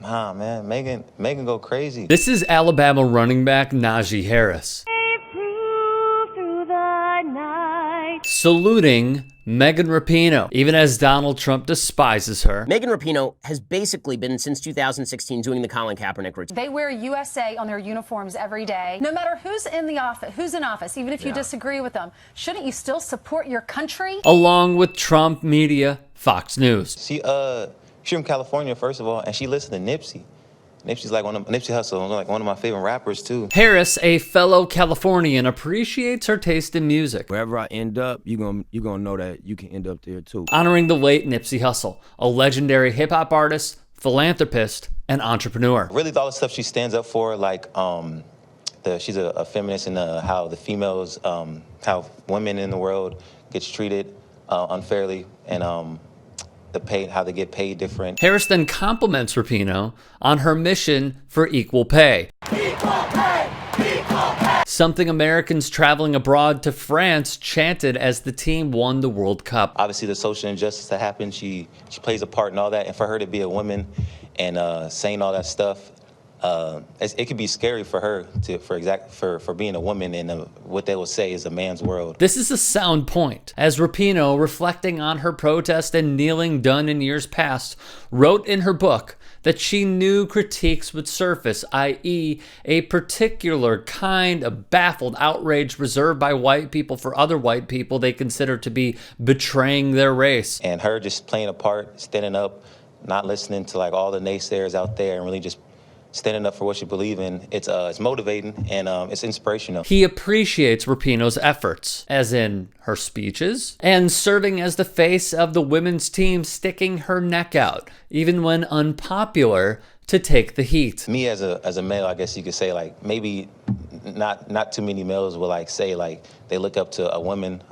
Nah, man, Megan go crazy. This is Alabama running back Najee Harris saluting Megan Rapinoe, even as Donald Trump despises her. Megan Rapinoe has basically been, since 2016, doing the Colin Kaepernick routine. They wear USA on their uniforms every day. No matter who's in office, even if you disagree with them, shouldn't you still support your country? Along with Trump media, Fox News. She's from California, first of all, and she listens to Nipsey. Nipsey Hussle, like one of my favorite rappers too. Harris, a fellow Californian, appreciates her taste in music. Wherever I end up, you're gonna know that you can end up there too. Honoring the late Nipsey Hussle, a legendary hip-hop artist, philanthropist, and entrepreneur. I really thought the stuff she stands up for, like she's a feminist, and how the females, how women in the world gets treated unfairly, and how they get paid different. Harris then compliments Rapinoe on her mission for equal pay. Equal pay! Equal pay! Something Americans traveling abroad to France chanted as the team won the World Cup. Obviously, the social injustice that happened, she plays a part in all that, and for her to be a woman and saying all that stuff, it could be scary for her for being a woman in what they will say is a man's world. This is a sound point, as Rapinoe, reflecting on her protest and kneeling done in years past, wrote in her book that she knew critiques would surface, i.e. a particular kind of baffled outrage reserved by white people for other white people they consider to be betraying their race. And her just playing a part, standing up, not listening to like all the naysayers out there, and really just standing up for what you believe in, it's motivating and it's inspirational. He appreciates Rapinoe's efforts, as in her speeches, and serving as the face of the women's team, sticking her neck out, even when unpopular, to take the heat. Me as a male, I guess you could say, like, maybe not too many males will like say like they look up to a woman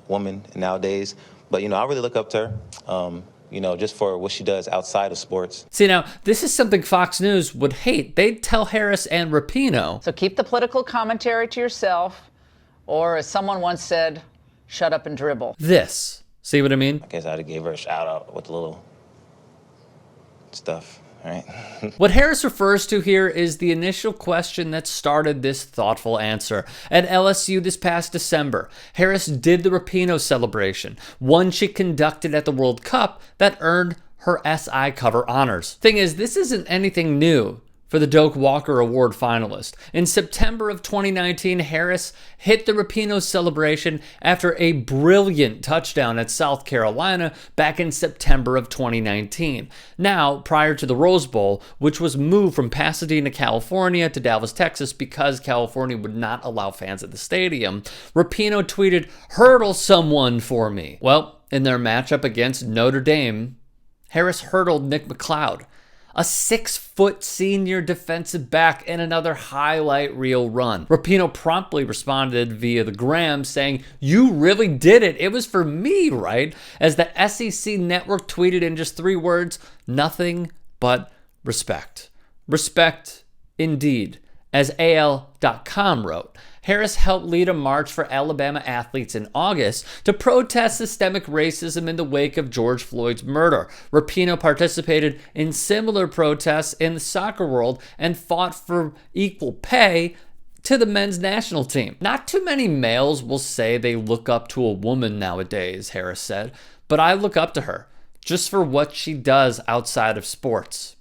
nowadays, but I really look up to her. Just for what she does outside of sports. See, now, this is something Fox News would hate. They'd tell Harris and Rapinoe, so keep the political commentary to yourself, or as someone once said, shut up and dribble. This. See what I mean? I guess I'd have gave her a shout out with a little stuff, right? What Harris refers to here is the initial question that started this thoughtful answer. At LSU this past December, Harris did the Rapinoe celebration, one she conducted at the World Cup that earned her SI cover honors. Thing is, this isn't anything new for the Doak Walker Award finalist. In September of 2019, Harris hit the Rapinoe celebration after a brilliant touchdown at South Carolina back in September of 2019. Now, prior to the Rose Bowl, which was moved from Pasadena, California to Dallas, Texas, because California would not allow fans at the stadium, Rapinoe tweeted, "Hurdle someone for me." Well, in their matchup against Notre Dame, Harris hurdled Nick McLeod, a 6-foot senior defensive back, in another highlight reel run. Rapinoe promptly responded via the gram saying, "You really did it. It was for me, right?" As the SEC network tweeted in just 3 words, "Nothing but respect." Respect indeed. As AL.com wrote, Harris helped lead a march for Alabama athletes in August to protest systemic racism in the wake of George Floyd's murder. Rapinoe participated in similar protests in the soccer world and fought for equal pay to the men's national team. Not too many males will say they look up to a woman nowadays, Harris said, but I look up to her just for what she does outside of sports.